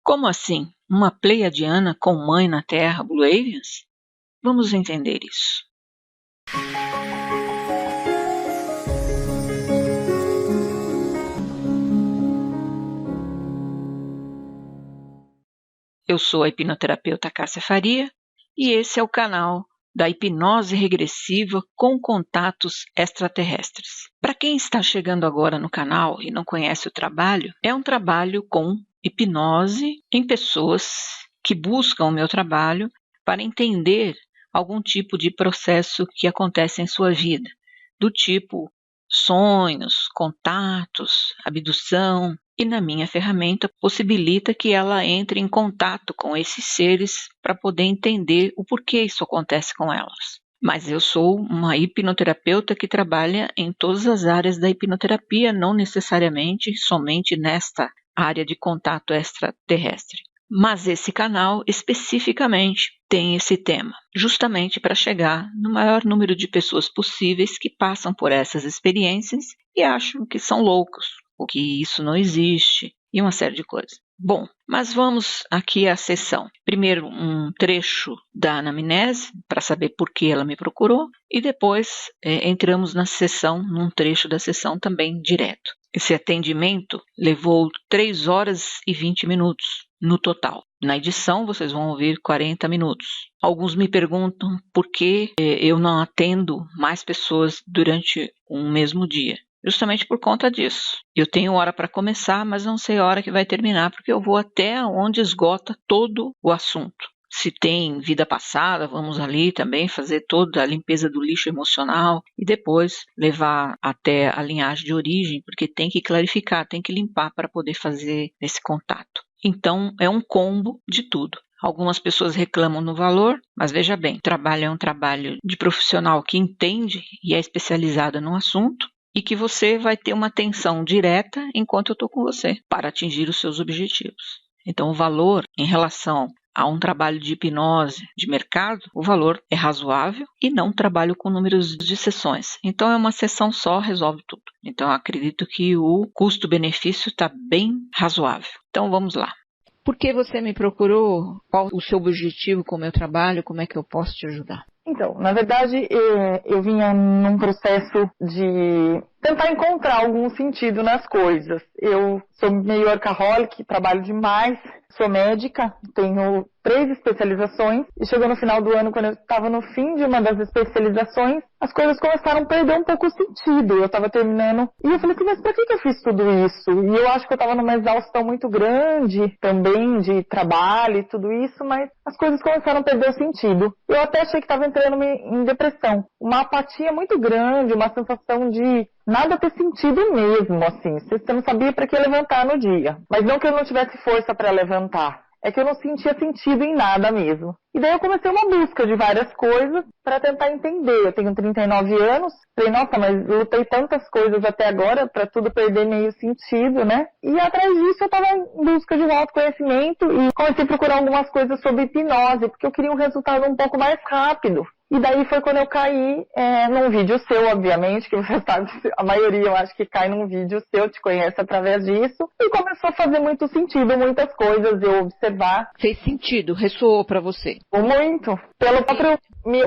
Como assim? Uma Pleiadiana com mãe na Terra, Blue Avians? Vamos entender isso. Eu sou a hipnoterapeuta Cássia Faria e esse é o canal da hipnose regressiva com contatos extraterrestres. Para quem está chegando agora no canal e não conhece o trabalho, é um trabalho com hipnose em pessoas que buscam o meu trabalho para entender algum tipo de processo que acontece em sua vida, do tipo sonhos, contatos, abdução, e na minha ferramenta possibilita que ela entre em contato com esses seres para poder entender o porquê isso acontece com elas. Mas eu sou uma hipnoterapeuta que trabalha em todas as áreas da hipnoterapia, não necessariamente somente nesta área de contato extraterrestre. Mas esse canal especificamente tem esse tema, justamente para chegar no maior número de pessoas possíveis que passam por essas experiências e acham que são loucos, ou que isso não existe, e uma série de coisas. Bom, mas vamos aqui à sessão. Primeiro um trecho da anamnese, para saber por que ela me procurou, e depois entramos na sessão, num trecho da sessão também direto. Esse atendimento levou 3 horas e 20 minutos no total. Na edição vocês vão ouvir 40 minutos. Alguns me perguntam por que eu não atendo mais pessoas durante um mesmo dia. Justamente por conta disso. Eu tenho hora para começar, mas não sei a hora que vai terminar, porque eu vou até onde esgota todo o assunto. Se tem vida passada, vamos ali também fazer toda a limpeza do lixo emocional e depois levar até a linhagem de origem, porque tem que clarificar, tem que limpar para poder fazer esse contato. Então, é um combo de tudo. Algumas pessoas reclamam no valor, mas veja bem, o trabalho é um trabalho de profissional que entende e é especializada no assunto, e que você vai ter uma atenção direta enquanto eu estou com você, para atingir os seus objetivos. Então, o valor em relação a um trabalho de hipnose de mercado, o valor é razoável e não trabalho com números de sessões. Então, é uma sessão só, resolve tudo. Então, eu acredito que o custo-benefício está bem razoável. Então, vamos lá. Por que você me procurou? Qual o seu objetivo com o meu trabalho? Como é que eu posso te ajudar? Então, na verdade, eu vinha num processo de tentar encontrar algum sentido nas coisas. Eu sou meio workaholic, trabalho demais, sou médica, tenho 3 especializações e chegou no final do ano, quando eu estava no fim de uma das especializações, as coisas começaram a perder um pouco o sentido. Eu estava terminando e eu falei assim, mas por que eu fiz tudo isso? E eu acho que eu estava numa exaustão muito grande também de trabalho e tudo isso, mas as coisas começaram a perder o sentido. Eu até achei que estava entrando em depressão. Uma apatia muito grande, uma sensação de nada ter sentido mesmo, assim. Você não sabia para que levantar no dia. Mas não que eu não tivesse força para levantar. É que eu não sentia sentido em nada mesmo. E daí eu comecei uma busca de várias coisas para tentar entender. Eu tenho 39 anos. Falei, nossa, mas lutei tantas coisas até agora para tudo perder meio sentido, né? E atrás disso eu estava em busca de um autoconhecimento e comecei a procurar algumas coisas sobre hipnose, porque eu queria um resultado um pouco mais rápido. E daí foi quando eu caí num vídeo seu, obviamente, que você sabe, a maioria eu acho que cai num vídeo seu, te conhece através disso. E começou a fazer muito sentido, muitas coisas, eu observar. Fez sentido? Ressoou para você? Muito. Pelo próprio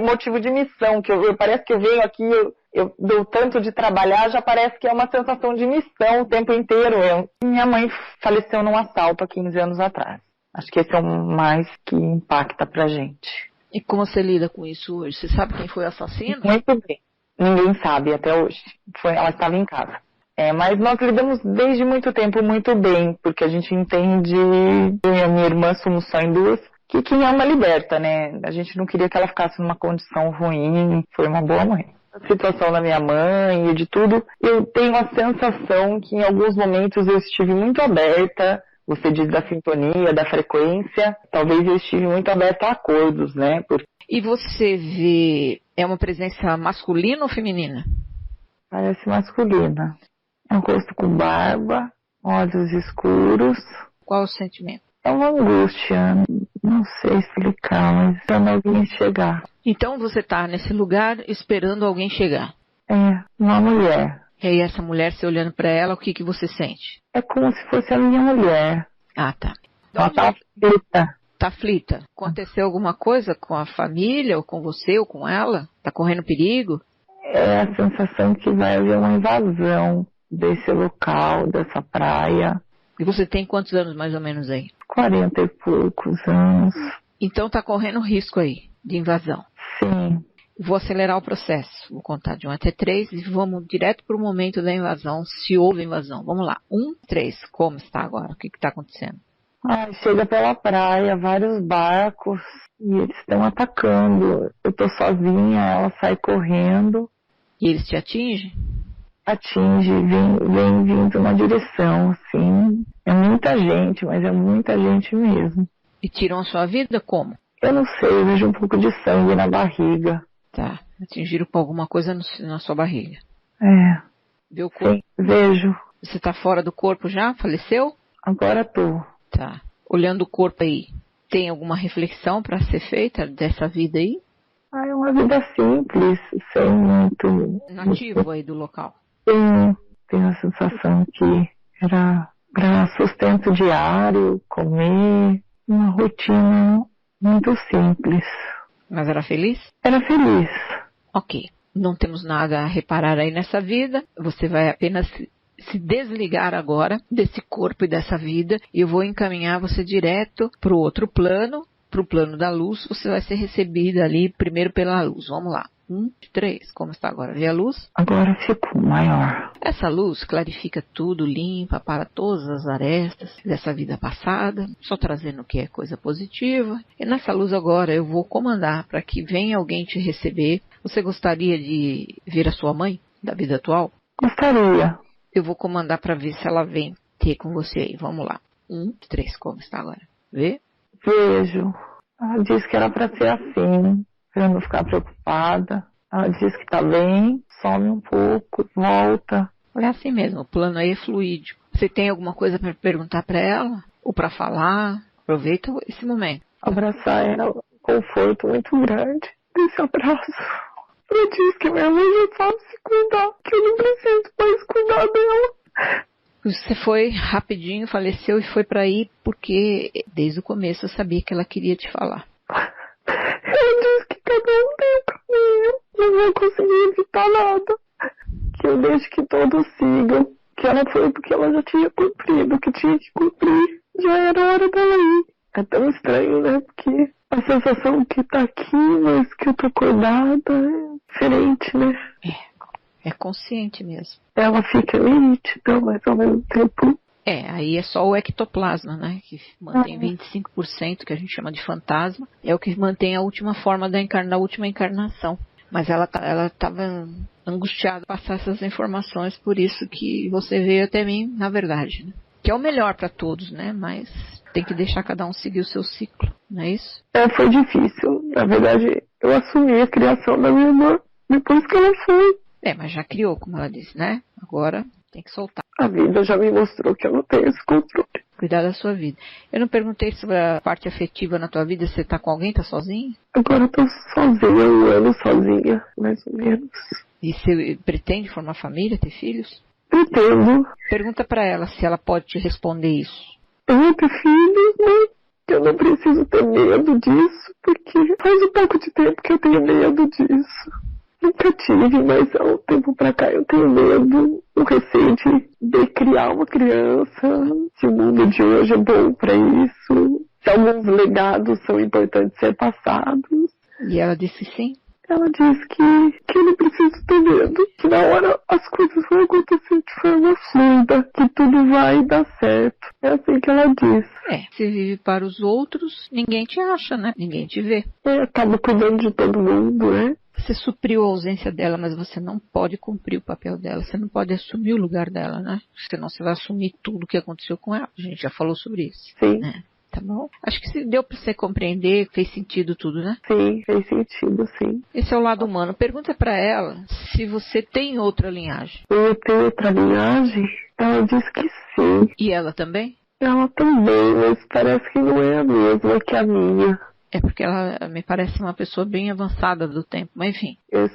motivo de missão, que parece que eu venho aqui, eu dou tanto de trabalhar, já parece que é uma sensação de missão o tempo inteiro. Minha mãe faleceu num assalto há 15 anos atrás. Acho que esse é o mais que impacta pra gente. E como você lida com isso hoje? Você sabe quem foi o assassino? Muito bem. Ninguém sabe até hoje. Ela estava em casa. Mas nós lidamos desde muito tempo muito bem, porque a gente entende, eu e a minha irmã somos só em duas, que quem ama liberta, né? A gente não queria que ela ficasse numa condição ruim, foi uma boa mãe. A situação da minha mãe e de tudo, eu tenho a sensação que em alguns momentos eu estive muito aberta. Você diz da sintonia, da frequência. Talvez eu estive muito aberta a acordos, né? E você vê, é uma presença masculina ou feminina? Parece masculina. É um rosto com barba, olhos escuros. Qual o sentimento? É uma angústia, não sei explicar, mas quando alguém chegar. Então você está nesse lugar esperando alguém chegar? Uma mulher. E aí essa mulher, você olhando para ela, o que você sente? É como se fosse a minha mulher. Ah, tá. Ela tá aflita. Tá aflita. Aconteceu alguma coisa com a família, ou com você, ou com ela? Tá correndo perigo? É a sensação que vai haver uma invasão desse local, dessa praia. E você tem quantos anos mais ou menos aí? 40 e poucos anos. Então tá correndo risco aí de invasão. Sim. Vou acelerar o processo. Vou contar de 1 até 3 e vamos direto para o momento da invasão, se houve invasão. Vamos lá. 1, 3. Como está agora? O que está acontecendo? Chega pela praia, vários barcos e eles estão atacando. Eu tô sozinha, ela sai correndo. E eles te atingem? Atinge, vem vindo na direção, assim. É muita gente, mas é muita gente mesmo. E tiram a sua vida como? Eu não sei, eu vejo um pouco de sangue na barriga. Tá, atingiram com alguma coisa na sua barriga. É. Viu o corpo? Sim, vejo. Você tá fora do corpo já? Faleceu? Agora tô. Tá. Olhando o corpo aí, tem alguma reflexão para ser feita dessa vida aí? É uma vida simples, sem muito... Nativo aí do local. Tenho a sensação que era para sustento diário, comer, uma rotina muito simples. Mas era feliz? Era feliz. Ok. Não temos nada a reparar aí nessa vida. Você vai apenas se desligar agora desse corpo e dessa vida. E eu vou encaminhar você direto para o outro plano, para o plano da luz. Você vai ser recebida ali primeiro pela luz. Vamos lá. 1, 3. Como está agora? Vê a luz? Agora ficou maior. Essa luz clarifica tudo, limpa para todas as arestas dessa vida passada, só trazendo o que é coisa positiva. E nessa luz agora eu vou comandar para que venha alguém te receber. Você gostaria de ver a sua mãe da vida atual? Gostaria. Eu vou comandar para ver se ela vem ter com você aí. Vamos lá. 1, 3. Como está agora? Vê? Vejo. Ela disse que era para ser assim. Pra eu não ficar preocupada. Ela diz que tá bem, some um pouco, volta. É assim mesmo, o plano aí é fluídico. Você tem alguma coisa para perguntar para ela? Ou para falar? Aproveita esse momento. Abraçar ela, um conforto muito grande. Esse abraço. Ela diz que minha mãe já sabe se cuidar, que eu não preciso mais cuidar dela. Você foi rapidinho, faleceu e foi para aí porque desde o começo eu sabia que ela queria te falar. Ela diz que cada um tem um caminho, não vou conseguir evitar nada. Que eu deixe que todos sigam. Que ela foi porque ela já tinha cumprido o que tinha que cumprir. Já era hora dela ir. É tão estranho, né? Porque a sensação que tá aqui, mas que eu tô acordada, é diferente, né? É consciente mesmo. Ela fica nítida, mas ao mesmo tempo... Aí é só o ectoplasma, né? Que mantém 25%, que a gente chama de fantasma. É o que mantém a última forma da última encarnação. Mas ela estava angustiada por passar essas informações, por isso que você veio até mim, na verdade, né? Que é o melhor para todos, né? Mas tem que deixar cada um seguir o seu ciclo, não é isso? Foi difícil. Na verdade, eu assumi a criação da minha irmã depois que ela foi. Mas já criou, como ela disse, né? Agora tem que soltar. A vida já me mostrou que eu não tenho esse controle. Cuidar da sua vida. Eu não perguntei sobre a parte afetiva na tua vida. Você tá com alguém? Tá sozinho? Agora eu tô sozinha, 1 ano sozinha, mais ou menos. E você pretende formar família, ter filhos? Pretendo. Pergunta pra ela se ela pode te responder isso. Eu vou ter filhos, né? Eu não preciso ter medo disso, porque faz um pouco de tempo que eu tenho medo disso. Nunca tive, mas há um tempo pra cá eu tenho medo, o receio de criar uma criança, se o mundo de hoje é bom pra isso, se alguns legados são importantes ser passados. E ela disse sim? Ela disse que eu não preciso ter medo, que na hora as coisas vão acontecer de forma fluida, que tudo vai dar certo. É assim que ela disse. Você vive para os outros, ninguém te acha, né? Ninguém te vê. Acaba cuidando de todo mundo, né? Você supriu a ausência dela, mas você não pode cumprir o papel dela. Você não pode assumir o lugar dela, né? Senão você vai assumir tudo o que aconteceu com ela. A gente já falou sobre isso. Sim. Tá bom? Acho que deu pra você compreender, fez sentido tudo, né? Sim, fez sentido, sim. Esse é o lado humano. Pergunta pra ela se você tem outra linhagem. Eu tenho outra linhagem? Ela disse que sim. E ela também? Ela também, mas parece que não é a mesma que a minha. É porque ela me parece uma pessoa bem avançada do tempo, mas enfim. Eu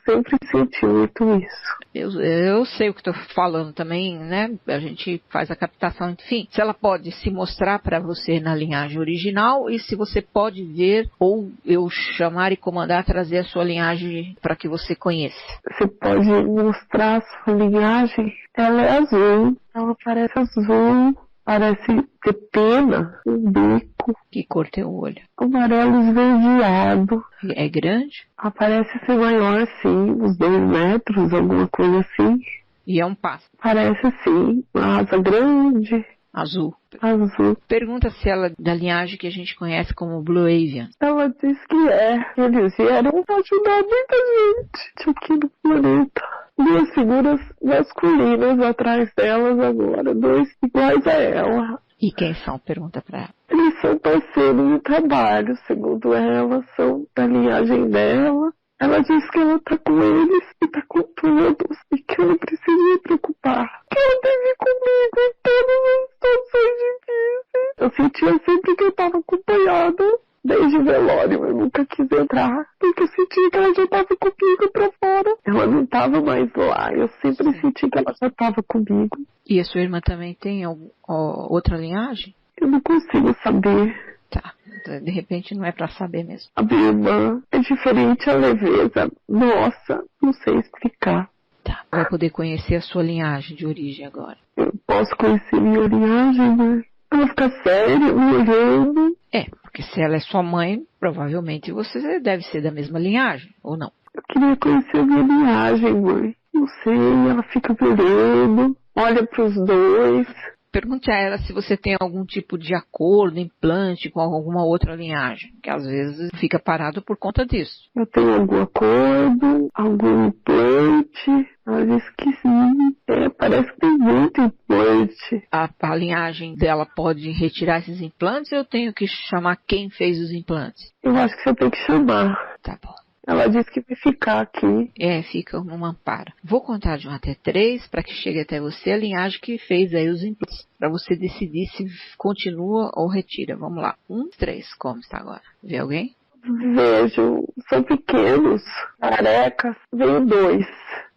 sempre senti muito isso. Eu sei o que estou falando também, né? A gente faz a captação, enfim. Se ela pode se mostrar para você na linhagem original e se você pode ver ou eu chamar e comandar, trazer a sua linhagem para que você conheça. Você pode mostrar a sua linhagem? Ela é azul, ela parece azul. Parece ter pena, um bico. Que cor tem o olho? Amarelo esverdeado. É grande? Parece ser maior, sim, uns 2 metros, alguma coisa assim. E é um pássaro? Parece sim, uma asa grande. Azul. Azul. Pergunta se ela é da linhagem que a gente conhece como Blue Avian. Ela diz que é. Eles vieram ajudar muita gente aqui no planeta. 2 figuras masculinas atrás delas agora, 2 iguais a ela. E quem são? Pergunta pra ela. Eles são parceiros de trabalho, segundo ela, são da linhagem dela. Ela diz que ela tá com eles e tá com todos e que ela precisa se preocupar. Que ela teve comigo em todas as situações difíceis. Eu sentia sempre que eu tava acompanhada. Desde o velório, eu nunca quis entrar, porque eu sentia que ela já estava comigo pra fora. Ela não estava mais lá, eu sempre senti que ela já estava comigo. E a sua irmã também tem outra linhagem? Eu não consigo saber. Tá, de repente não é pra saber mesmo. A minha irmã é diferente, a leveza. Nossa, não sei explicar. Tá, vai poder conhecer a sua linhagem de origem agora. Eu posso conhecer minha linhagem, mas ela fica séria, me olhando. É, porque se ela é sua mãe, provavelmente você deve ser da mesma linhagem, ou não? Eu queria conhecer a minha linhagem, mãe. Não sei, ela fica me olhando, olha pros 2. Pergunte a ela se você tem algum tipo de acordo, implante com alguma outra linhagem, que às vezes fica parado por conta disso. Eu tenho algum acordo, algum implante? Ela disse que sim. Parece que tem muito implante. A linhagem dela pode retirar esses implantes ou eu tenho que chamar quem fez os implantes? Eu acho que você tem que chamar. Tá bom. Ela disse que vai ficar aqui. Fica num amparo. Vou contar de 1 até 3 para que chegue até você a linhagem que fez aí os implantes. Para você decidir se continua ou retira. Vamos lá. 1, 3. Como está agora? Vê alguém? Vejo. São pequenos, carecas. Veio 2.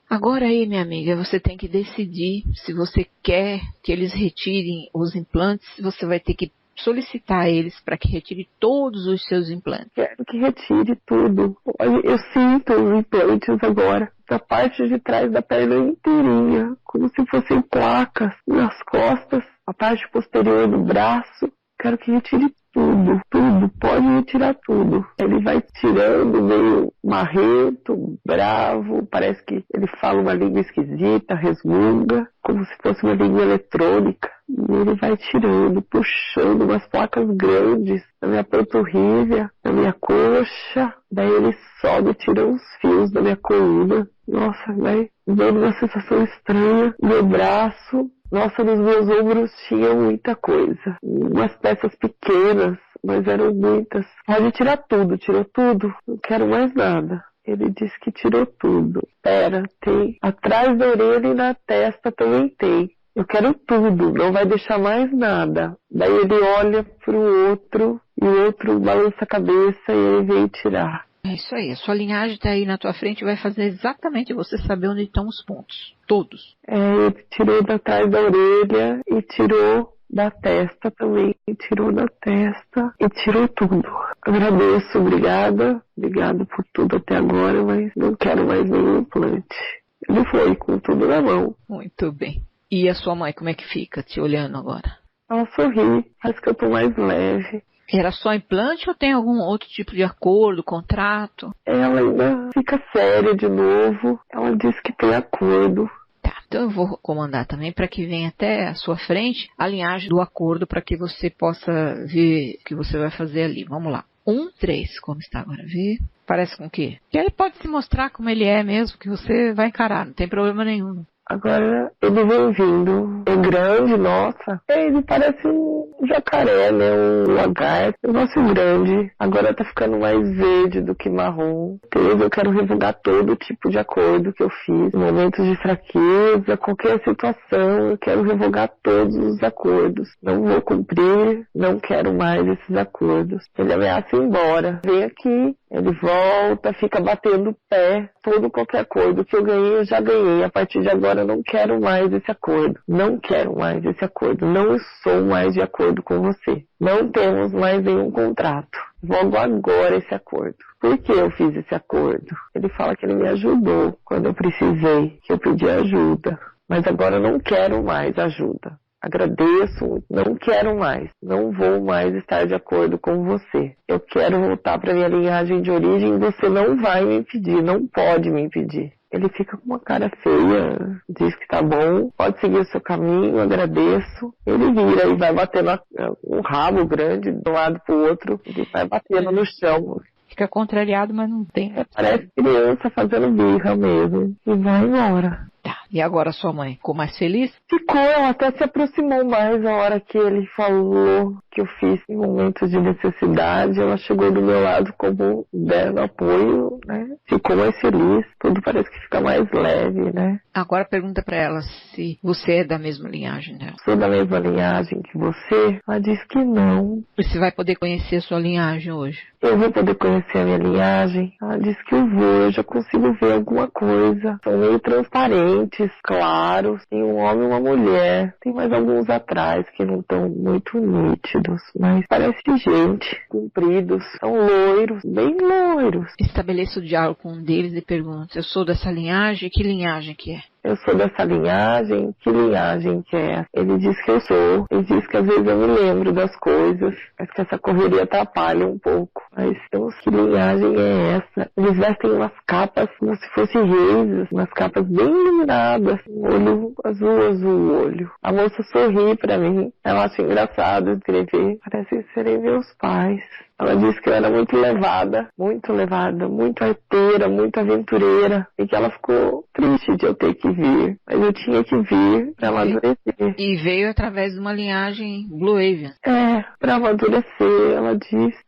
Agora aí, minha amiga, você tem que decidir se você quer que eles retirem os implantes. Você vai ter que solicitar a eles para que retire todos os seus implantes. Quero que retire tudo. Olha, eu sinto os implantes agora. Da parte de trás da perna inteirinha. Como se fossem placas nas costas. A parte posterior do braço. Quero que retire tudo. Tudo. Pode retirar tudo. Ele vai tirando meio marrento, bravo. Parece que ele fala uma língua esquisita, resmunga. Como se fosse uma língua eletrônica. E ele vai tirando, puxando umas placas grandes da minha panturrilha, da minha coxa. Daí ele sobe e tira uns fios da minha coluna. Nossa, vai dando uma sensação estranha. Meu braço, nossa, nos meus ombros tinha muita coisa. Umas peças pequenas, mas eram muitas. Pode tirar tudo, tirou tudo. Não quero mais nada. Ele disse que tirou tudo. Tem. Atrás da orelha e na testa também tem. Eu quero tudo, não vai deixar mais nada. Daí ele olha pro outro, e o outro balança a cabeça e ele vem tirar. É isso aí, a sua linhagem está aí na tua frente e vai fazer exatamente você saber onde estão os pontos. Todos. Ele tirou da trás da orelha e tirou da testa também. E tirou da testa e tirou tudo. Agradeço, obrigada. Obrigada por tudo até agora, mas não quero mais nenhum implante. Ele foi com tudo na mão. Muito bem. E a sua mãe, como é que fica te olhando agora? Ela sorri, parece que eu tô mais leve. Era só implante ou tem algum outro tipo de acordo, contrato? Ela ainda fica séria de novo. Ela disse que tem acordo. Tá, então eu vou comandar também para que venha até a sua frente a linhagem do acordo para que você possa ver o que você vai fazer ali. Vamos lá. 1, 3, como está agora? Vê. Parece com o quê? Que ele pode se mostrar como ele é mesmo, que você vai encarar, não tem problema nenhum. Agora ele vem vindo, é grande, nossa. Ele parece um jacaré, né? Um lagarto, um negócio grande. Agora tá ficando mais verde do que marrom. Eu quero revogar todo tipo de acordo que eu fiz. Em momentos de fraqueza, qualquer situação, eu quero revogar todos os acordos. Não vou cumprir, não quero mais esses acordos. Ele ameaça ir embora. Vem aqui, ele volta, fica batendo o pé. Todo qualquer acordo que eu ganhei, eu já ganhei. A partir de agora, eu não quero mais esse acordo. Não quero mais esse acordo. Não sou mais de acordo com você. Não temos mais nenhum contrato. Vogo agora esse acordo. Por que eu fiz esse acordo? Ele fala que ele me ajudou quando eu precisei, que eu pedi ajuda. Mas agora eu não quero mais ajuda. Agradeço, não quero mais, não vou mais estar de acordo com você. Eu quero voltar para minha linhagem de origem e você não vai me impedir, não pode me impedir. Ele fica com uma cara feia, diz que tá bom, pode seguir o seu caminho, agradeço. Ele vira e vai batendo um rabo grande de um lado pro outro, ele vai batendo no chão. Fica contrariado, mas não tem. Parece criança fazendo birra mesmo. E vai embora. Tá. E agora sua mãe ficou mais feliz? Ficou, ela até se aproximou mais a hora que ele falou que eu fiz em momentos de necessidade. Ela chegou do meu lado como dando apoio, né? Ficou mais feliz. Tudo parece que fica mais leve, né? Agora pergunta pra ela se você é da mesma linhagem dela. Sou da mesma linhagem que você? Ela disse que não. Você vai poder conhecer a sua linhagem hoje? Eu vou poder conhecer a minha linhagem? Ela disse que eu vou, eu já consigo ver alguma coisa. São meio transparentes, claros. Tem um homem e uma mulher. Tem mais alguns atrás que não estão muito nítidos, mas parece gente. Compridos. São loiros, bem loiros. Estabeleça o diálogo com um deles e pergunta: eu sou dessa linhagem? Que linhagem que é? Eu sou dessa linhagem? Que linhagem que é? Ele diz que eu sou. Ele diz que às vezes eu me lembro das coisas, mas que essa correria atrapalha um pouco. Mas então, que linhagem é essa? Eles vestem umas capas como se fossem reis, umas capas bem iluminadas. Olho azul, azul, olho. A moça sorri pra mim. Ela acha engraçado escrever. Parece serem meus pais. Ela disse que eu era muito levada, muito arteira, muito aventureira, e que ela ficou triste de eu ter que vir, mas eu tinha que vir pra amadurecer. E veio através de uma linhagem Blue Avian. Pra amadurecer, ela disse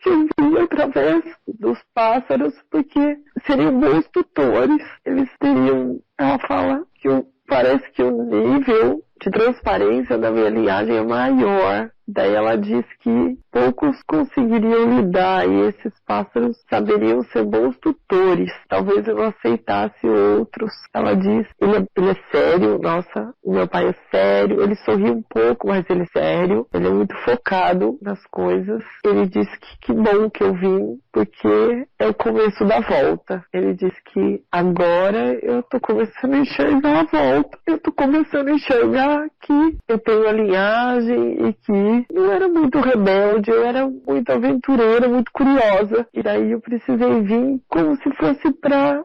que eu vim através dos pássaros, porque seriam bons tutores, eles teriam, ela fala que parece que o nível de transparência da minha linhagem é maior. Daí ela diz que poucos conseguiriam lidar e esses pássaros saberiam ser bons tutores. Talvez eu não aceitasse outros. Ela diz, ele é sério, nossa, meu pai é sério. Ele sorri um pouco, mas ele é sério. Ele é muito focado nas coisas. Ele diz que bom que eu vim, porque é o começo da volta. Ele diz que agora eu tô começando a enxergar a volta. Eu tô começando a enxergar que eu tenho a linhagem e que eu era muito rebelde, eu era muito aventureira, muito curiosa. E daí eu precisei vir como se fosse pra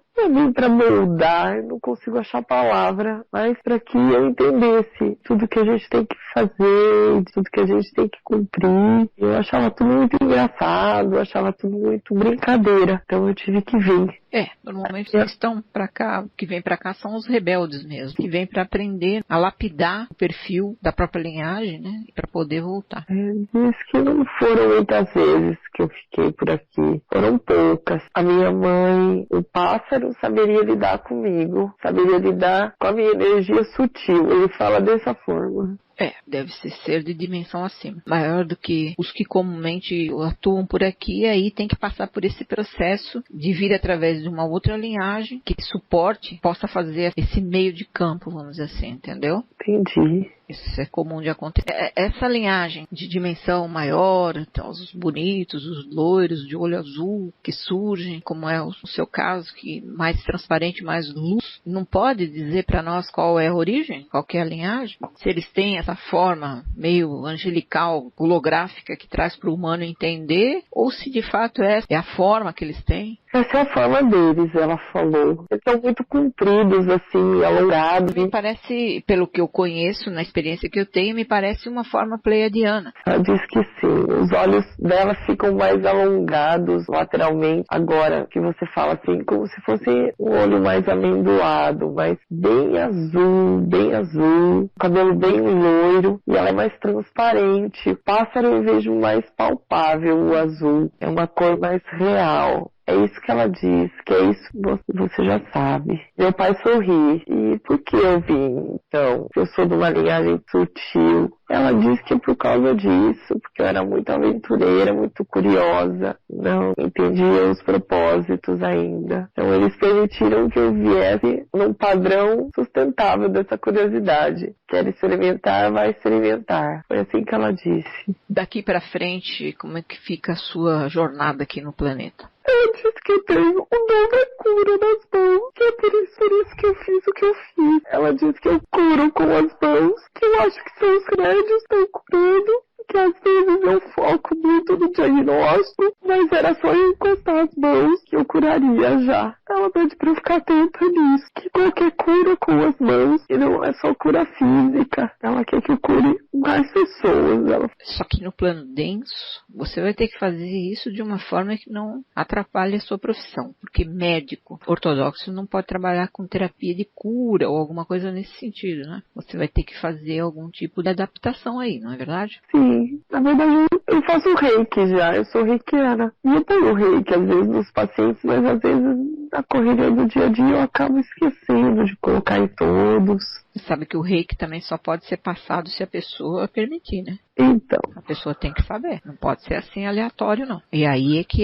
moldar, eu não consigo achar a palavra, mas para que eu entendesse tudo que a gente tem que fazer, tudo que a gente tem que cumprir. Eu achava tudo muito engraçado, eu achava tudo muito brincadeira, então eu tive que vir. Normalmente os que estão pra cá, que vêm pra cá são os rebeldes mesmo, que vêm pra aprender a lapidar o perfil da própria linhagem, né, para poder voltar. Diz que não foram muitas vezes que eu fiquei por aqui, foram poucas. A minha mãe, o pássaro, saberia lidar comigo, saberia lidar com a minha energia sutil, ele fala dessa forma. Deve ser de dimensão acima. Maior do que os que comumente atuam por aqui, aí tem que passar por esse processo de vir através de uma outra linhagem que suporte, possa fazer esse meio de campo, vamos dizer assim, entendeu? Entendi. Isso é comum de acontecer. Essa linhagem de dimensão maior, então, os bonitos, os loiros de olho azul que surgem, como é o seu caso, que mais transparente, mais luz, não pode dizer para nós qual é a origem, qual que é a linhagem? Se eles têm essa forma meio angelical, holográfica, que traz para o humano entender, ou se de fato é a forma que eles têm. Essa é a forma deles, ela falou. Eles são muito compridos, assim, alongados. Me parece, pelo que eu conheço, na experiência que eu tenho, me parece uma forma pleiadiana. Ela diz que sim. Os olhos dela ficam mais alongados lateralmente. Agora, que você fala assim, como se fosse um olho mais amendoado, mas bem azul, cabelo bem loiro, e ela é mais transparente. Pássaro eu vejo mais palpável, o azul. É uma cor mais real. É isso que ela diz, que é isso que você já sabe. Meu pai sorri. E por que eu vim, então? Eu sou de uma linhagem sutil. Ela diz que é por causa disso, porque eu era muito aventureira, muito curiosa. Não entendia os propósitos ainda. Então eles permitiram que eu viesse num padrão sustentável dessa curiosidade. Quer se alimentar, vai se alimentar. Foi assim que ela disse. Daqui pra frente, como é que fica a sua jornada aqui no planeta? Ela disse que eu tenho o dom da cura nas mãos, que é por isso que eu fiz o que eu fiz. Ela disse que eu curo com as mãos, que eu acho que são os remédios que estão curando, que às vezes eu foco muito no diagnóstico, mas era só eu encostar as mãos que eu curaria já. Ela pede pra eu ficar atenta nisso, que qualquer cura com as mãos, e não é só cura física. Ela quer que eu cure mais pessoas. Só que no plano denso, você vai ter que fazer isso de uma forma que não atrapalhe a sua profissão, porque médico ortodoxo não pode trabalhar com terapia de cura ou alguma coisa nesse sentido, né? Você vai ter que fazer algum tipo de adaptação aí, não é verdade? Sim, na verdade eu faço reiki já, eu sou reikiana. E eu ponho reiki às vezes nos pacientes, mas às vezes na correria do dia a dia eu acabo esquecendo de colocar em todos. Você sabe que o reiki também só pode ser passado se a pessoa permitir, né? Então. A pessoa tem que saber. Não pode ser assim aleatório, não. E aí é que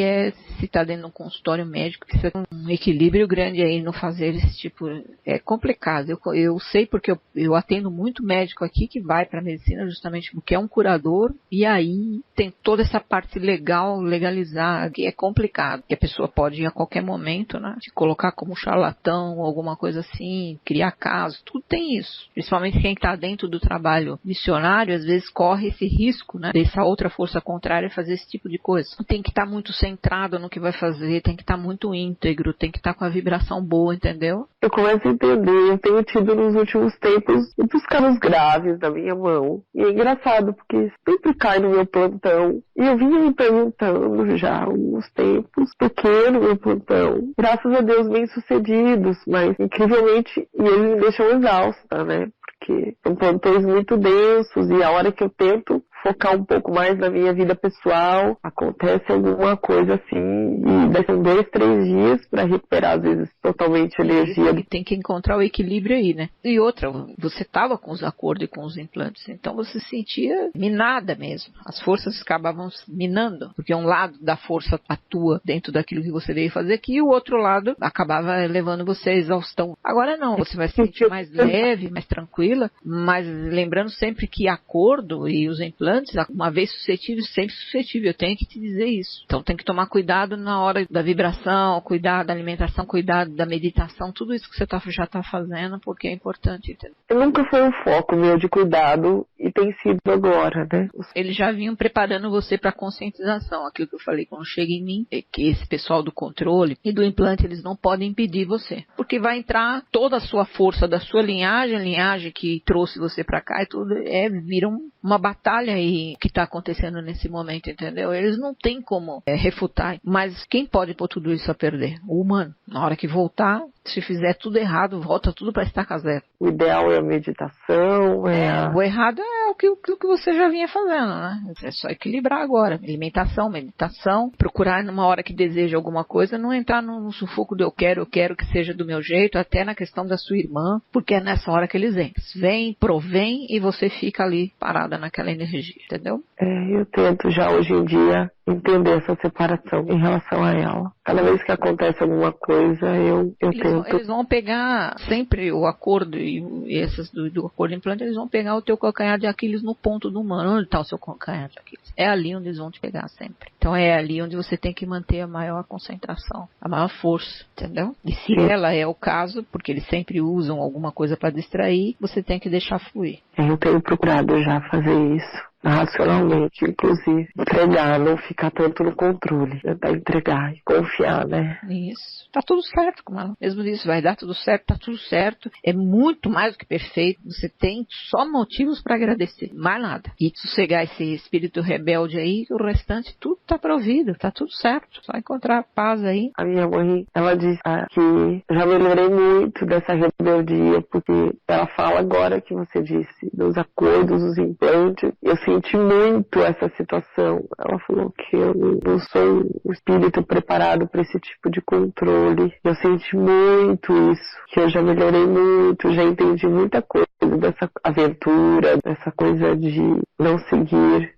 se está dentro de um consultório médico, que você tem um equilíbrio grande aí no fazer esse tipo. É complicado. Eu sei porque eu atendo muito médico aqui que vai para a medicina justamente porque é um curador. E aí tem toda essa parte legal, legalizar, que é complicado. Que a pessoa pode ir a qualquer momento, né? Se colocar como charlatão ou alguma coisa assim, criar caso. Tudo tem isso. Principalmente quem está dentro do trabalho missionário, às vezes corre esse risco, né, dessa outra força contrária fazer esse tipo de coisa. Tem que estar muito centrado no que vai fazer, tem que estar muito íntegro, tem que estar com a vibração boa, entendeu? Eu começo a entender, eu tenho tido nos últimos tempos muitos casos graves na minha mão. E é engraçado, porque sempre cai no meu plantão. E eu vinha me perguntando já há alguns tempos, por que no meu plantão? Graças a Deus bem sucedidos, mas incrivelmente, e eles me deixam exausta, né? Porque são plantões muito densos e a hora que eu tento focar um pouco mais na minha vida pessoal, acontece alguma coisa assim, e daí são 2, 3 dias para recuperar, às vezes, totalmente a energia. Tem que encontrar o equilíbrio aí, né? E outra, você estava com os acordos e com os implantes, então você se sentia minada mesmo. As forças acabavam minando, porque um lado da força atua dentro daquilo que você veio fazer aqui, e o outro lado acabava levando você à exaustão. Agora não, você vai se sentir mais leve, mais tranquila, mas lembrando sempre que acordo e os implantes, uma vez suscetível, sempre suscetível. Eu tenho que te dizer isso. Então tem que tomar cuidado na hora da vibração, cuidar da alimentação, cuidar da meditação, tudo isso que você já está fazendo, porque é importante, entendeu? Nunca foi um foco meu de cuidado e tem sido agora, né? Eles já vinham preparando você para conscientização. Aquilo que eu falei quando chega em mim, é que esse pessoal do controle e do implante, eles não podem impedir você. Porque vai entrar toda a sua força da sua linhagem, a linhagem que trouxe você para cá e tudo, vira uma batalha aí que está acontecendo nesse momento, entendeu? Eles não têm como refutar, mas quem pode pôr tudo isso a perder? O humano. Na hora que voltar, se fizer tudo errado, volta tudo para estaca zero. O ideal é a meditação, O errado é o que você já vinha fazendo, né? É só equilibrar agora. Alimentação, meditação, procurar numa hora que deseja alguma coisa, não entrar no sufoco do eu quero que seja do meu jeito, até na questão da sua irmã, porque é nessa hora que eles vêm. Vem, provém e você fica ali parada naquela energia, entendeu? Eu tento já hoje em dia entender essa separação em relação a ela. Cada vez que acontece alguma coisa, eu tento... Eles vão pegar sempre o acordo e essas do acordo implante, eles vão pegar o teu calcanhar de Aquiles no ponto do humano. Onde está o seu calcanhar de Aquiles? É ali onde eles vão te pegar sempre. Então é ali onde você tem que manter a maior concentração, a maior força, entendeu? E se ela é o caso, porque eles sempre usam alguma coisa para distrair, você tem que deixar fluir. Eu tenho procurado já fazer isso. racionalmente, inclusive. Entregar, não ficar tanto no controle. Tentar entregar e confiar, né? Isso. Tá tudo certo com ela. Mesmo isso, vai dar tudo certo, tá tudo certo. É muito mais do que perfeito. Você tem só motivos para agradecer. Mais nada. E sossegar esse espírito rebelde aí, o restante tudo tá provido, tá tudo certo. Só encontrar paz aí. A minha mãe, ela diz que já melhorei muito dessa rebeldia, porque ela fala agora que você disse, dos acordos, dos implantes. Eu senti muito essa situação. Ela falou que eu não sou um espírito preparado para esse tipo de controle. Eu senti muito isso, que eu já melhorei muito, já entendi muita coisa dessa aventura, dessa coisa de não seguir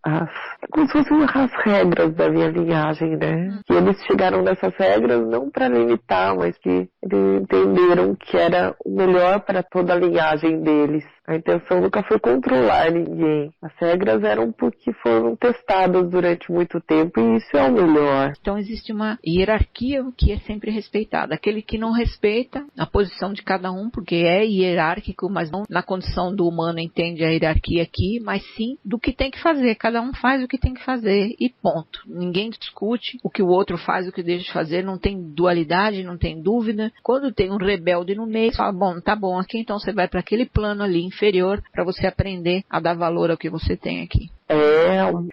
como se fossem as regras da minha linhagem, né? Que eles chegaram nessas regras não para limitar, mas que eles entenderam que era o melhor para toda a linhagem deles. A intenção nunca foi controlar ninguém. As regras eram porque foram testadas durante muito tempo e isso é o melhor. Então existe uma hierarquia que é sempre respeitada. Aquele que não respeita a posição de cada um, porque é hierárquico, mas não na condição do humano entende a hierarquia aqui, mas sim do que tem que fazer. Cada um faz o que tem que fazer e ponto. Ninguém discute o que o outro faz, o que deixa de fazer, não tem dualidade, não tem dúvida. Quando tem um rebelde no meio, fala, bom, tá bom, aqui então você vai para aquele plano ali inferior para você aprender a dar valor ao que você tem aqui.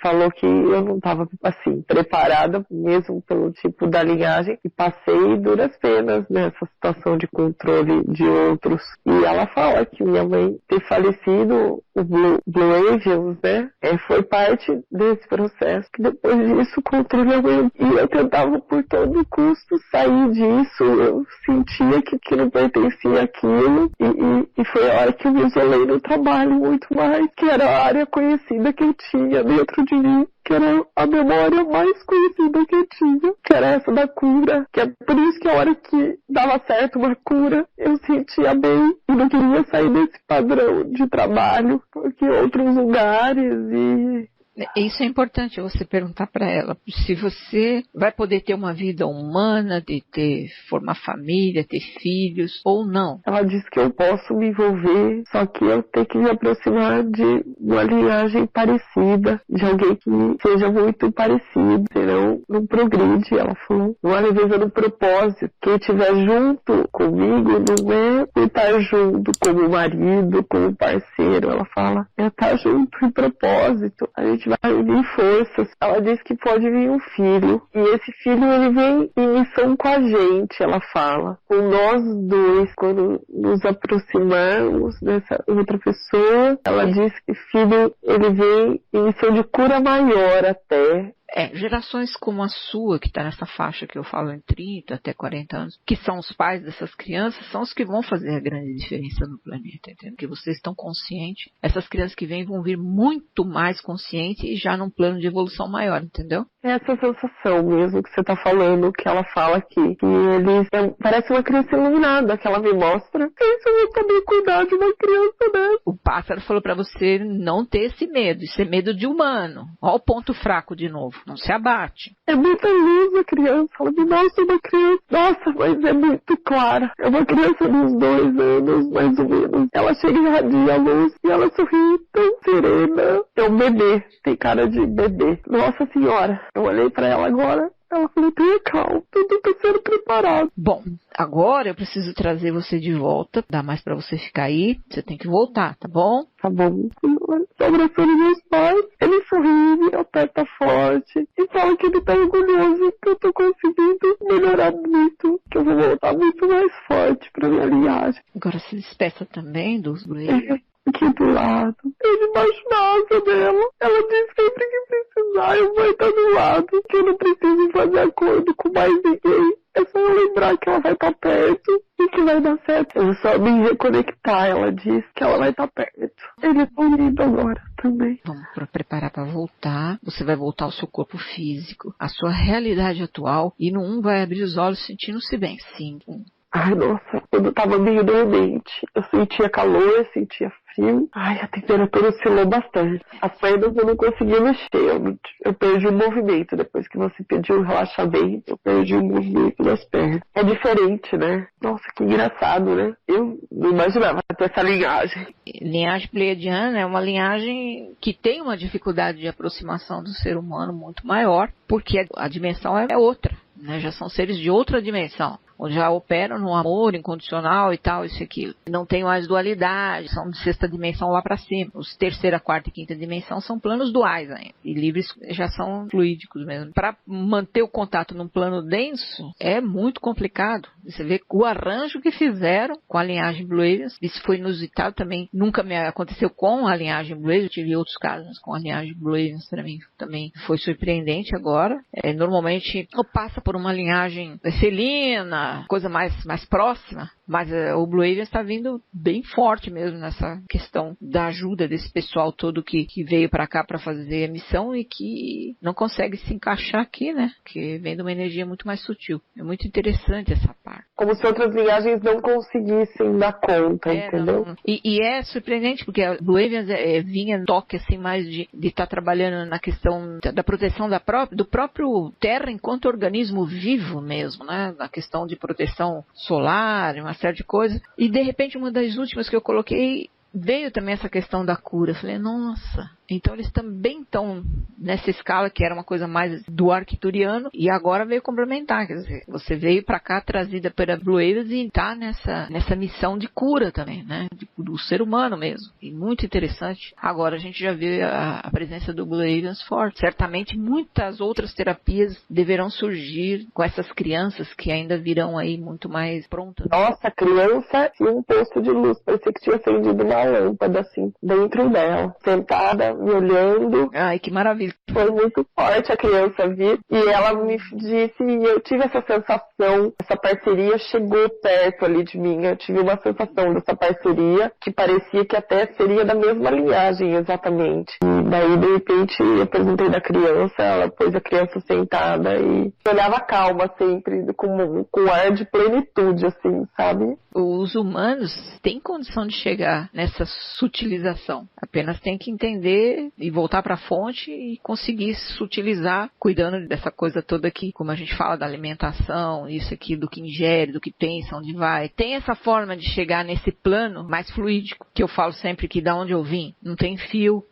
Falou que eu não estava, assim, preparada mesmo pelo tipo da linhagem e passei duras penas nessa situação de controle de outros. E ela fala que minha mãe ter falecido, o Blue Angels, né, foi parte desse processo. Que depois disso, o controle aumentou. E eu tentava por todo custo sair disso. Eu sentia que não pertencia àquilo. E foi a hora que eu me isolei no trabalho muito mais, que era a área conhecida que eu tinha dentro de mim, que era a memória mais conhecida que eu tinha, que era essa da cura, que é por isso que a hora que dava certo uma cura, eu sentia bem e não queria sair desse padrão de trabalho, porque outros lugares e... Isso é importante você perguntar para ela se você vai poder ter uma vida humana, de formar família, ter filhos ou não. Ela disse que eu posso me envolver, só que eu tenho que me aproximar de uma linhagem parecida, de alguém que seja muito parecido, senão não progride. Ela falou, não é leveza no propósito. Quem estiver junto comigo não é por estar junto como marido, como parceiro. Ela fala, é estar junto em propósito. A gente vai unir forças. Ela diz que pode vir um filho. E esse filho, ele vem em missão com a gente, ela fala. Com nós dois, quando nos aproximarmos dessa outra pessoa, ela diz que filho, ele vem em missão de cura maior até. Gerações como a sua, que está nessa faixa que eu falo em 30 até 40 anos, que são os pais dessas crianças, são os que vão fazer a grande diferença no planeta, entendeu? Porque vocês estão conscientes. Essas crianças que vêm vão vir muito mais conscientes e já num plano de evolução maior, entendeu? Essa sensação mesmo que você está falando, que ela fala aqui, que eles parece uma criança iluminada, que ela me mostra. Isso eu vou também cuidar de uma criança dessa. O pássaro falou para você não ter esse medo, isso é medo de humano. Olha o ponto fraco de novo. Não se abate. É muita luz a criança. Ela me mostra uma criança. Nossa, mas é muito clara. É uma criança de uns 2 anos, mais ou menos. Ela chega e irradia a luz e ela sorri tão serena. É um bebê. Tem cara de bebê. Nossa Senhora. Eu olhei pra ela agora. Ela falou, tenha calma, tudo tá sendo preparado. Bom, agora eu preciso trazer você de volta. Dá mais pra você ficar aí. Você tem que voltar, tá bom? Tá bom, senhora. Tô abraçando meus pais. Ele sorri, me aperta forte. E fala que ele tá orgulhoso, que eu tô conseguindo melhorar muito. Que eu vou voltar muito mais forte pra minha linhagem. Agora se despeça também dos Blues. Aqui do lado. Ele embaixo da asa dela. Ela diz sempre que precisar, eu vou estar do lado. Que eu não preciso fazer acordo com mais ninguém. É só eu lembrar que ela vai estar perto e que vai dar certo. Eu só me reconectar. Ela diz que ela vai estar perto. Ele é tão lindo agora também. Vamos preparar para voltar. Você vai voltar ao seu corpo físico, à sua realidade atual. E no 1 vai abrir os olhos sentindo-se bem. Sim. Ai, nossa, quando eu tava meio dormente, eu sentia calor, sentia frio. Ai, a temperatura oscilou bastante. As pernas eu não conseguia mexer, eu perdi o movimento. Depois que você pediu o relaxamento, eu perdi o movimento das pernas. É diferente, né? Nossa, que engraçado, né? Eu não imaginava ter essa linhagem. Linhagem pleiadiana é uma linhagem que tem uma dificuldade de aproximação do ser humano muito maior, porque a dimensão é outra, né? Já são seres de outra dimensão, onde já operam no amor incondicional e tal, isso e aquilo. Não tem mais dualidade, são de sexta dimensão lá para cima. Os terceira, quarta e quinta dimensão são planos duais ainda. E livres já são fluídicos mesmo. Para manter o contato num plano denso, é muito complicado. Você vê o arranjo que fizeram com a linhagem Blue Aliens. Isso foi inusitado também. Nunca me aconteceu com a linhagem Blue Aliens. Eu tive outros casos, mas com a linhagem Blue Aliens para mim também foi surpreendente agora. Normalmente, ou passa por uma linhagem celina, coisa mais próxima, mas o Blue Aliens está vindo bem forte mesmo nessa questão da ajuda desse pessoal todo que veio para cá para fazer a missão e que não consegue se encaixar aqui, né? Que vem de uma energia muito mais sutil. É muito interessante essa parte. Como se outras linhagens não conseguissem dar conta, entendeu? Não. E é surpreendente, porque a Blue Aliens vinha toque assim mais de estar trabalhando na questão da proteção do próprio Terra enquanto organismo vivo mesmo, né? Na questão de proteção solar, uma série de coisas. E de repente uma das últimas que eu coloquei veio também essa questão da cura. Eu falei, nossa, então eles também estão nessa escala que era uma coisa mais do arcturiano e agora veio complementar. Quer dizer, você veio para cá trazida pela Blue Aliens e está nessa missão de cura também, né? Do ser humano mesmo. E muito interessante. Agora a gente já vê a presença do Blue Aliens forte. Certamente muitas outras terapias deverão surgir com essas crianças que ainda virão aí muito mais prontas. Nossa, a criança tinha um posto de luz, parecia que tinha acendido uma lâmpada assim dentro dela, sentada me olhando. Ai, que maravilha. Foi muito forte a criança vir e ela me disse, e eu tive essa sensação, essa parceria chegou perto ali de mim, eu tive uma sensação dessa parceria que parecia que até seria da mesma linhagem exatamente. E daí de repente eu perguntei da criança, ela pôs a criança sentada e olhava calma sempre, com ar de plenitude assim, sabe? Os humanos têm condição de chegar nessa sutilização, apenas tem que entender e voltar para a fonte e conseguir sutilizar, cuidando dessa coisa toda aqui, como a gente fala da alimentação, isso aqui, do que ingere, do que pensa, onde vai. Tem essa forma de chegar nesse plano mais fluídico, que eu falo sempre que da onde eu vim, não tem fio.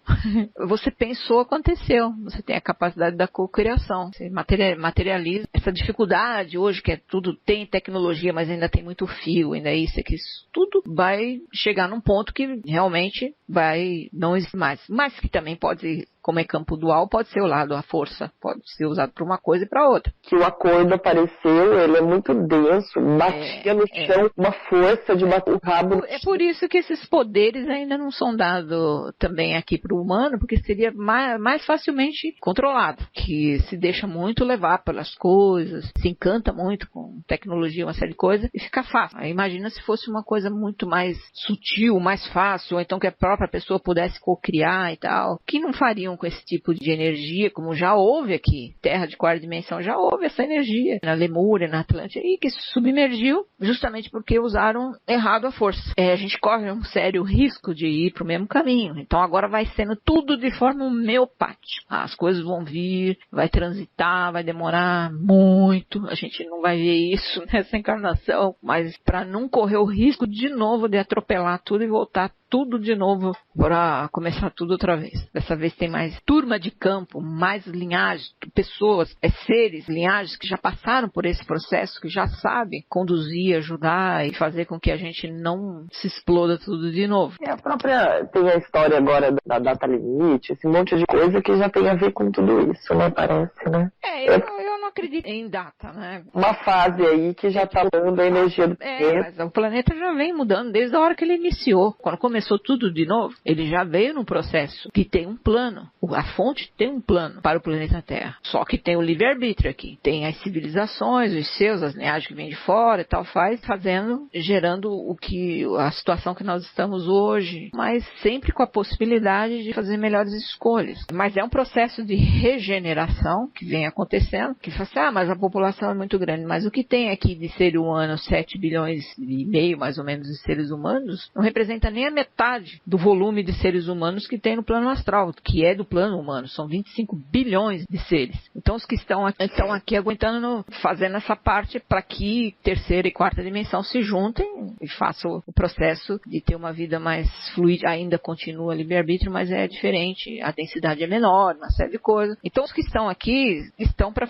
Você pensou, aconteceu. Você tem a capacidade da cocriação. Você materializa essa dificuldade hoje, que é tudo, tem tecnologia, mas ainda tem muito fio, ainda é isso, isso. Tudo vai chegar num ponto que realmente vai não existir mais. Mas que também pode, como é campo dual, pode ser o lado, a força, pode ser usado para uma coisa e para outra. Que o acordo apareceu, ele é muito denso, batia no chão, uma força de bater o rabo. É por isso que esses poderes ainda não são dados também aqui para o humano, porque seria mais facilmente controlado, que se deixa muito levar pelas coisas, se encanta muito com tecnologia, uma série de coisas, e fica fácil. Aí imagina se fosse uma coisa muito mais sutil, mais fácil, ou então que a própria pessoa pudesse cocriar e tal, que não fariam com esse tipo de energia, como já houve aqui, Terra de quarta dimensão, já houve essa energia na Lemúria, na Atlântida, e que se submergiu justamente porque usaram errado a força. A gente corre um sério risco de ir para o mesmo caminho, então agora vai sendo tudo de forma homeopática. As coisas vão vir, vai transitar, vai demorar muito, a gente não vai ver isso nessa encarnação, mas para não correr o risco de novo de atropelar tudo e voltar tudo de novo para começar tudo outra vez. Dessa vez tem mais turma de campo, mais linhagens, pessoas, seres, linhagens que já passaram por esse processo, que já sabem conduzir, ajudar e fazer com que a gente não se exploda tudo de novo. A própria, tem a história agora da data limite, esse monte de coisa que já tem a ver com tudo isso, né, parece, né? Eu não acredito em data, né? Uma fase aí que já tá dando a energia do planeta. Mas o planeta já vem mudando desde a hora que ele iniciou. Quando começou tudo de novo, ele já veio num processo que tem um plano. A fonte tem um plano para o planeta Terra. Só que tem o livre-arbítrio aqui. Tem as civilizações, os seus, as linhagens que vêm de fora e tal, gerando a situação que nós estamos hoje, mas sempre com a possibilidade de fazer melhores escolhas. Mas é um processo de regeneração que vem acontecendo, que assim, mas a população é muito grande. Mas o que tem aqui de ser humano, 7 bilhões e meio, mais ou menos, de seres humanos, não representa nem a metade do volume de seres humanos que tem no plano astral, que é do plano humano. São 25 bilhões de seres. Então, os que estão aqui aguentando, fazendo essa parte para que terceira e quarta dimensão se juntem e façam o processo de ter uma vida mais fluida. Ainda continua livre-arbítrio, mas é diferente. A densidade é menor, uma série de coisas. Então, os que estão aqui estão para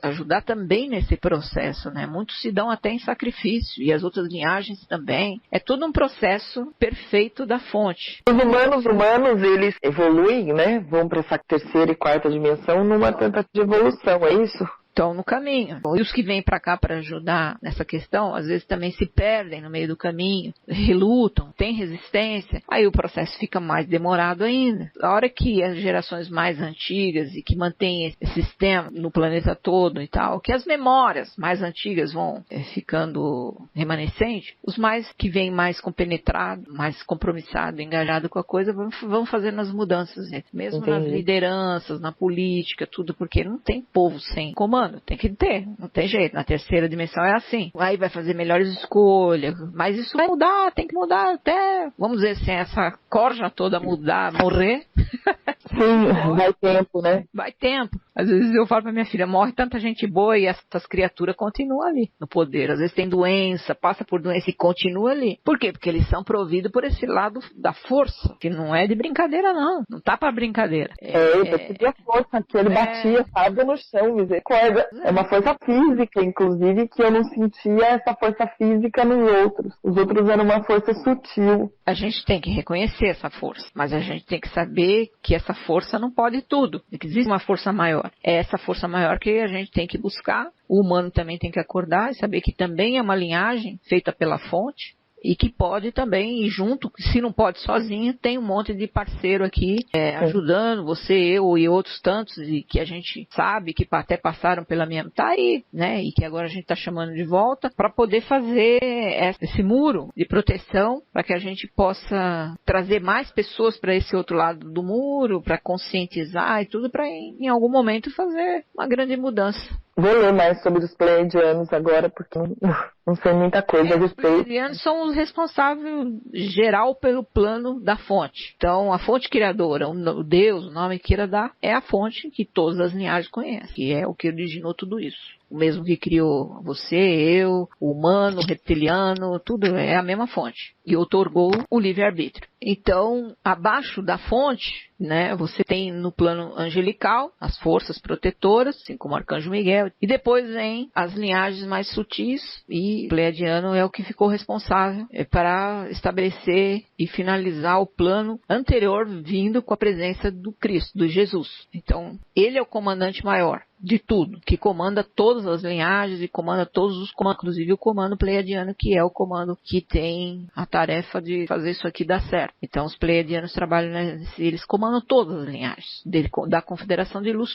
ajudar também nesse processo, né? Muitos se dão até em sacrifício, e as outras linhagens também. É todo um processo perfeito da fonte. Os humanos, eles evoluem, né? Vão para essa terceira e quarta dimensão numa tentativa de evolução, é isso? Estão no caminho. E os que vêm para cá para ajudar nessa questão, às vezes também se perdem no meio do caminho, relutam, têm resistência, aí o processo fica mais demorado ainda. A hora que as gerações mais antigas e que mantêm esse sistema no planeta todo e tal, que as memórias mais antigas vão ficando remanescentes, os mais que vêm mais compenetrados, mais compromissados, engajados com a coisa, vão fazendo as mudanças, mesmo nas lideranças, na política, tudo, porque não tem povo sem comando. Tem que ter, não tem jeito. Na terceira dimensão é assim. Aí vai fazer melhores escolhas, mas isso vai mudar, tem que mudar até, vamos dizer assim, essa corja toda mudar, morrer. Sim, vai tempo, né? Vai tempo. Às vezes eu falo pra minha filha, morre tanta gente boa e essas criaturas continuam ali no poder. Às vezes tem doença, passa por doença e continua ali. Por quê? Porque eles são providos por esse lado da força, que não é de brincadeira, não. Não tá pra brincadeira. A força que ele batia, sabe, no chão, misericórdia. É uma força física, inclusive, que eu não sentia essa força física nos outros. Os outros eram uma força sutil. A gente tem que reconhecer essa força, mas a gente tem que saber que essa força não pode tudo, que existe uma força maior. É essa força maior que a gente tem que buscar. O humano também tem que acordar e saber que também é uma linhagem feita pela fonte, e que pode também ir junto, se não pode sozinho, tem um monte de parceiro aqui ajudando você, eu e outros tantos, e que a gente sabe que até passaram pela minha... Tá aí, né? E que agora a gente está chamando de volta para poder fazer esse muro de proteção, para que a gente possa trazer mais pessoas para esse outro lado do muro, para conscientizar e tudo, para em algum momento fazer uma grande mudança. Vou ler mais sobre os pleiadianos agora, porque não sei muita coisa. Os pleiadianos são os responsáveis geral pelo plano da fonte. Então, a fonte criadora, o Deus, o nome que queira dar, é a fonte que todas as linhagens conhecem, que é o que originou tudo isso. O mesmo que criou você, eu, o humano, o reptiliano, tudo é a mesma fonte. E outorgou o livre-arbítrio. Então, abaixo da fonte, né, você tem no plano angelical as forças protetoras, assim como o Arcanjo Miguel. E depois vem as linhagens mais sutis, e o pleiadiano é o que ficou responsável para estabelecer e finalizar o plano anterior, vindo com a presença do Cristo, do Jesus. Então, ele é o comandante maior de tudo, que comanda todas as linhagens e comanda todos os comandos, inclusive o comando pleiadiano, que é o comando que tem a tarefa de fazer isso aqui dar certo. Então, os pleiadianos trabalham, eles comandam todas as linhagens da Confederação de Luz,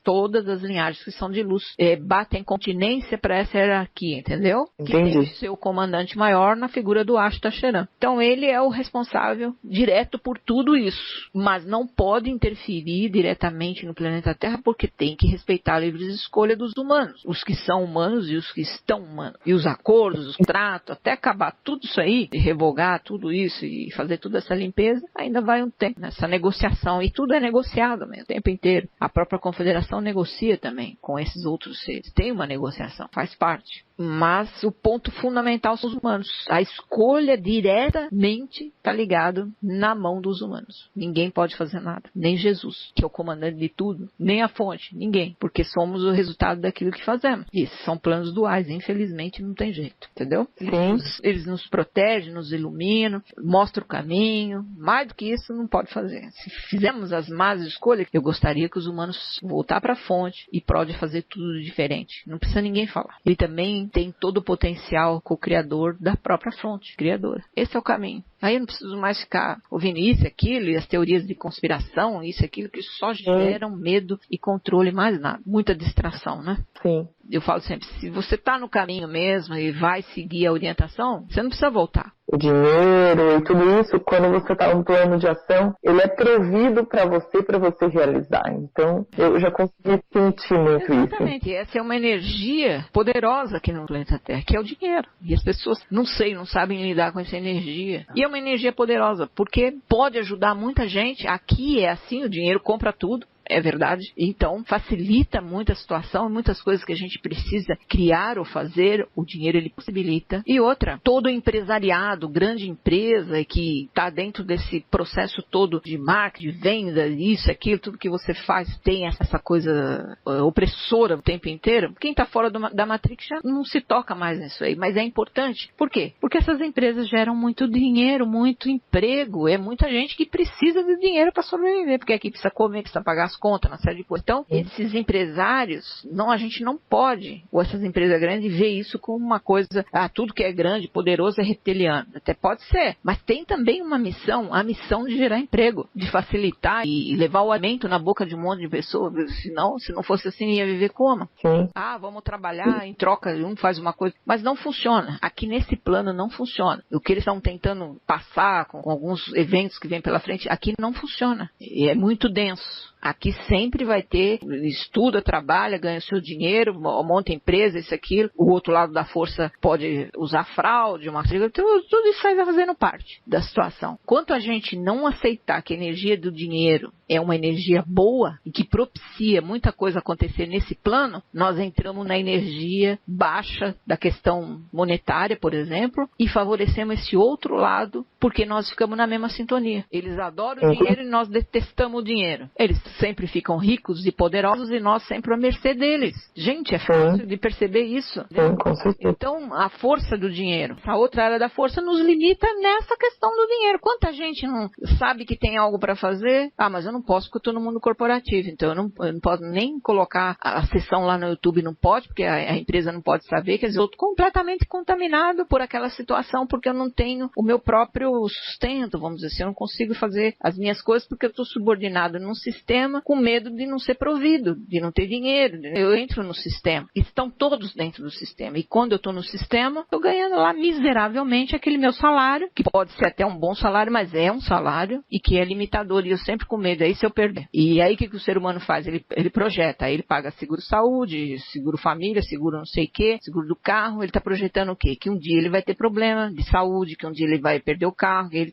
todas as linhagens que são de luz, batem continência para essa hierarquia, entendeu? Entendi. Que tem o seu comandante maior na figura do Ashtar Sheran. Então, ele é o responsável direto por tudo isso, mas não pode interferir diretamente no planeta Terra, porque tem que respeitar a livre escolha dos humanos, os que são humanos e os que estão humanos, e os acordos, os tratos, até acabar tudo isso aí, e revogar tudo isso e fazer toda essa limpeza, ainda vai um tempo nessa negociação, e tudo é negociado mesmo, o tempo inteiro. A própria confederação negocia também com esses outros seres, tem uma negociação, faz parte. Mas o ponto fundamental são os humanos. A escolha diretamente está ligado na mão dos humanos. Ninguém pode fazer nada. Nem Jesus, que é o comandante de tudo. Nem a fonte. Ninguém. Porque somos o resultado daquilo que fazemos. Isso são planos duais. Infelizmente não tem jeito. Entendeu? Sim. Eles nos protegem, nos iluminam, mostram o caminho. Mais do que isso não pode fazer. Se fizermos as más escolhas, eu gostaria que os humanos voltar para a fonte e pode fazer tudo diferente. Não precisa ninguém falar. Ele também tem todo o potencial co-criador da própria fonte criadora. Esse é o caminho. Aí eu não preciso mais ficar ouvindo isso, aquilo, e as teorias de conspiração, isso, aquilo, que só geram medo e controle, mais nada. Muita distração, né? Sim. Eu falo sempre, se você está no caminho mesmo e vai seguir a orientação, você não precisa voltar. O dinheiro e tudo isso, quando você está no plano de ação, ele é provido para você realizar. Então, eu já consegui sentir muito isso. Exatamente. Essa é uma energia poderosa aqui no planeta Terra, que é o dinheiro. E as pessoas não sabem lidar com essa energia. E é uma energia poderosa, porque pode ajudar muita gente. Aqui é assim, o dinheiro compra tudo. É verdade. Então, facilita muito a situação, muitas coisas que a gente precisa criar ou fazer, o dinheiro ele possibilita. E outra, todo empresariado, grande empresa que está dentro desse processo todo de marketing, de venda, isso, aquilo, tudo que você faz tem essa coisa opressora o tempo inteiro. Quem está fora da Matrix já não se toca mais nisso aí, mas é importante. Por quê? Porque essas empresas geram muito dinheiro, muito emprego, é muita gente que precisa de dinheiro para sobreviver, porque aqui precisa comer, precisa pagar as contas, uma série de coisas. Então, esses empresários, a gente não pode, ou essas empresas grandes, ver isso como uma coisa, tudo que é grande, poderoso é reptiliano. Até pode ser, mas tem também uma missão, a missão de gerar emprego, de facilitar e levar o alimento na boca de um monte de pessoas. Senão, se não fosse assim, ia viver como? Sim. Vamos trabalhar em troca, um faz uma coisa, mas não funciona. Aqui nesse plano não funciona. O que eles estão tentando passar com alguns eventos que vêm pela frente, aqui não funciona. E é muito denso. Aqui sempre vai ter, estuda, trabalha, ganha seu dinheiro, monta empresa, isso, aquilo. O outro lado da força pode usar fraude, tudo isso vai fazendo parte da situação. Quanto a gente não aceitar que a energia do dinheiro é uma energia boa e que propicia muita coisa acontecer nesse plano, nós entramos na energia baixa da questão monetária, por exemplo, e favorecemos esse outro lado porque nós ficamos na mesma sintonia. Eles adoram o dinheiro e nós detestamos o dinheiro. Eles sempre ficam ricos e poderosos e nós sempre à mercê deles. Gente, é fácil de perceber isso. Sim, com certeza. Então, a força do dinheiro, a outra área da força nos limita nessa questão do dinheiro. Quanta gente não sabe que tem algo para fazer? Mas eu não posso porque eu estou no mundo corporativo, então eu não posso nem colocar a sessão lá no YouTube, não pode, porque a empresa não pode saber, quer dizer, eu estou completamente contaminado por aquela situação, porque eu não tenho o meu próprio sustento, vamos dizer assim, eu não consigo fazer as minhas coisas porque eu estou subordinado num sistema com medo de não ser provido, de não ter dinheiro. Eu entro no sistema, estão todos dentro do sistema, e quando eu estou no sistema, estou ganhando lá miseravelmente aquele meu salário, que pode ser até um bom salário, mas é um salário, e que é limitador, e eu sempre com medo, aí se eu perder. E aí o que o ser humano faz? Ele projeta, aí ele paga seguro saúde, seguro família, seguro não sei o quê, seguro do carro, ele está projetando o quê? Que um dia ele vai ter problema de saúde, que um dia ele vai perder o carro, ele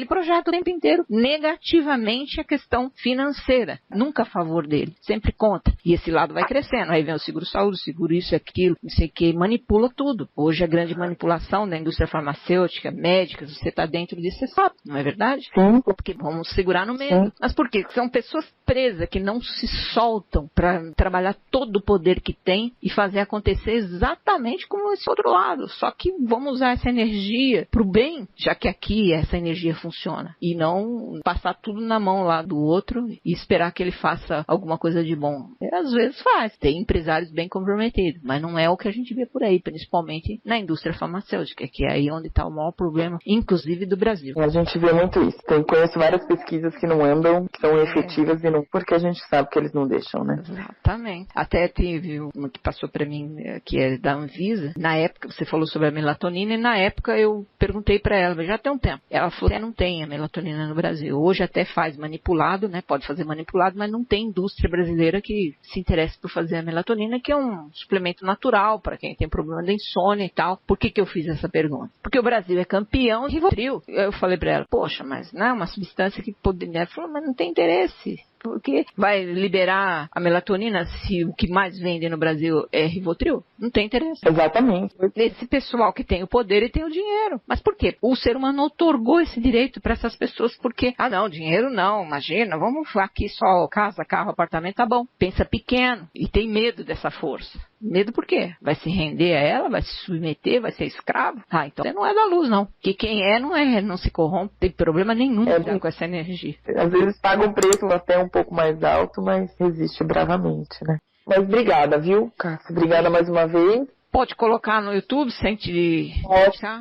projeta o tempo inteiro negativamente a questão financeira, nunca a favor dele, sempre contra. E esse lado vai crescendo, aí vem o seguro saúde, seguro isso, aquilo, não sei o que, manipula tudo. Hoje a grande manipulação da indústria farmacêutica, médica, você está dentro disso, você sabe, não é verdade? Sim. Porque vamos segurar no medo. Sim. Mas por quê? São pessoas presas que não se soltam para trabalhar todo o poder que tem e fazer acontecer exatamente como esse outro lado. Só que vamos usar essa energia para o bem, já que aqui essa energia funciona. E não passar tudo na mão lá do outro e esperar que ele faça alguma coisa de bom. Às vezes faz. Tem empresários bem comprometidos, mas não é o que a gente vê por aí, principalmente na indústria farmacêutica, que é aí onde está o maior problema, inclusive do Brasil. A gente vê muito isso. Conheço várias pesquisas que não andam, que são efetivas e não, porque a gente sabe que eles não deixam, né? Exatamente. Até teve uma que passou para mim, que é da Anvisa. Na época, você falou sobre a melatonina, e na época eu perguntei para ela, já tem um tempo. Ela falou que não tem a melatonina no Brasil. Hoje até faz manipulado, né? Pode fazer manipulado, mas não tem indústria brasileira que se interesse por fazer a melatonina, que é um suplemento natural para quem tem problema de insônia e tal. Por que eu fiz essa pergunta? Porque o Brasil é campeão de Rivotril. Eu falei para ela, poxa, mas não é uma substância que poderia... Ela falou, mas não tem interesse. Porque vai liberar a melatonina se o que mais vende no Brasil é Rivotril? Não tem interesse. Exatamente. Esse pessoal que tem o poder e tem o dinheiro. Mas por quê? O ser humano otorgou esse direito para essas pessoas porque, não, dinheiro não, imagina, vamos aqui só casa, carro, apartamento, tá bom. Pensa pequeno e tem medo dessa força. Medo por quê? Vai se render a ela, vai se submeter, vai ser escravo? Então você não é da luz, não. Porque quem não se corrompe, não tem problema nenhum com essa energia. Às vezes paga um preço até um pouco mais alto, mas resiste bravamente, né? Mas obrigada, viu, Cássia? Obrigada mais uma vez. Pode colocar no YouTube sem te...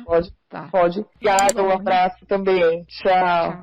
Pode. Tá. Pode. Obrigada, um abraço também. Tchau.